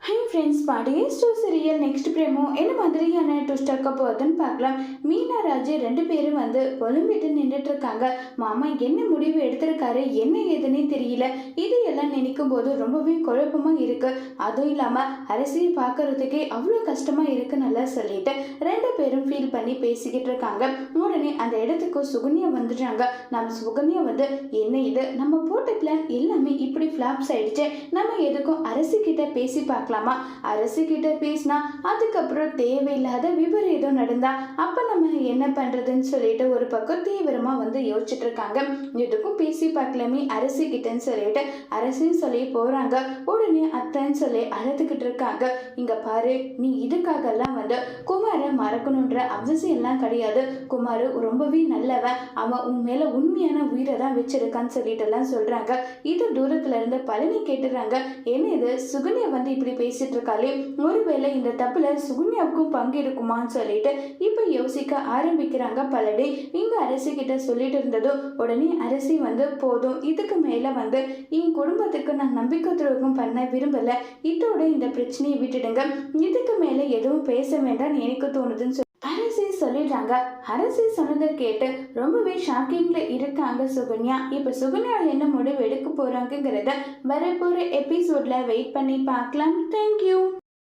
High friends, Pandian store serial next promo என்ன மாதிரியான twist இருக்க போகுதுன்னு பார்க்கலாம். மீனா ராஜு ரெண்டு பேரும் புலம்பிட்டு நின்றுட்டு இருக்காங்க. மாமா என்ன முடிவு எடுத்திருக்காரு, என்ன ஏதுன்னே தெரியல. இது எல்லாம் நினைக்கும் போது ரொம்பவே குழப்பமா இருக்கு. அதுவும் இல்லாம அரசியை பார்க்கறதுக்கே அவ்வளோ கஷ்டமா இருக்குன்னு சொல்லிட்டு ரெண்டு பேரும் ஃபீல் பண்ணி பேசிக்கிட்டு இருக்காங்க. உடனே அந்த இடத்துக்கு சுகன்யா வந்துடுறாங்க. நம்ம சுகன்யா என்ன இது, நம்ம போட்ட பிளான் எல்லாமே இப்படி ஃபிளாப்ஸ் ஆயிடுச்சு. நம்ம எதுக்கும் அரசு கிட்ட பேசி பார்க்கலாமா? அரசு கிட்ட பேசினா அதுக்கப்புறம் தேவையில்லாத விபரீதம் நடந்தா அப்ப நம்ம என்ன பண்றதுன்னு சொல்லிட்டு ஒரு பக்கம் தீவிரமா யோசிச்சுட்டு இருக்காங்க. எதுக்கும் பேசி பார்க்கலாமே அரசு கிட்டன்னு சொல்லிட்டு அரசுன்னு சொல்லி போறாங்க. உடனே அத்தைன்னு சொல்லி அழுதுகிட்டு இருக்காங்க. இங்க பாரு, நீ இதுக்காக எல்லாம் குமாரை மறக்கணுன்ற அவசியம் எல்லாம் கிடையாது. குமார் ரொம்பவே நல்லவன், அவன் உன் மேல உண்மையான உயிரை தான் வச்சிருக்கான்னு சொல்லிட்டு எல்லாம் சொல்றாங்க. இது தூரத்துல இருந்து பழனி கேட்டுறாங்க. என்ன இது, சுகன்யா இப்படி பேசிட்டு இருக்காளே, ஒருவேளை இந்த தப்புல சுகன்யாவுக்கும் பங்கு இருக்குமான்னு சொல்லிட்டு இப்ப யோசிக்க ஆரம்பிக்கிறாங்க பழனி. இங்க அரசி கிட்ட சொல்லிட்டு இருந்ததும் உடனே அரசி போதும், இதுக்கு மேல என் குடும்பத்துக்கு நான் நம்பிக்கை துரோகம் பண்ண விரும்பல, இதோட இந்த பிரச்சனையை விட்டுடுங்க, இதுக்கு மேல எதுவும் பேச வேண்டாம்னு எனக்கு தோணுதுன்னு அரசி சொல்லிடுறாங்க. அரசி சொன்னதை கேட்டு ரொம்பவே ஷாக்கிங்ல இருக்காங்க சுகன்யா. இப்ப சுகன்யா என்ன முடிவு எடுக்க போறாங்கிறத வரப்போற எபிசோட்ல வெயிட் பண்ணி பார்க்கலாம். தேங்க்யூ.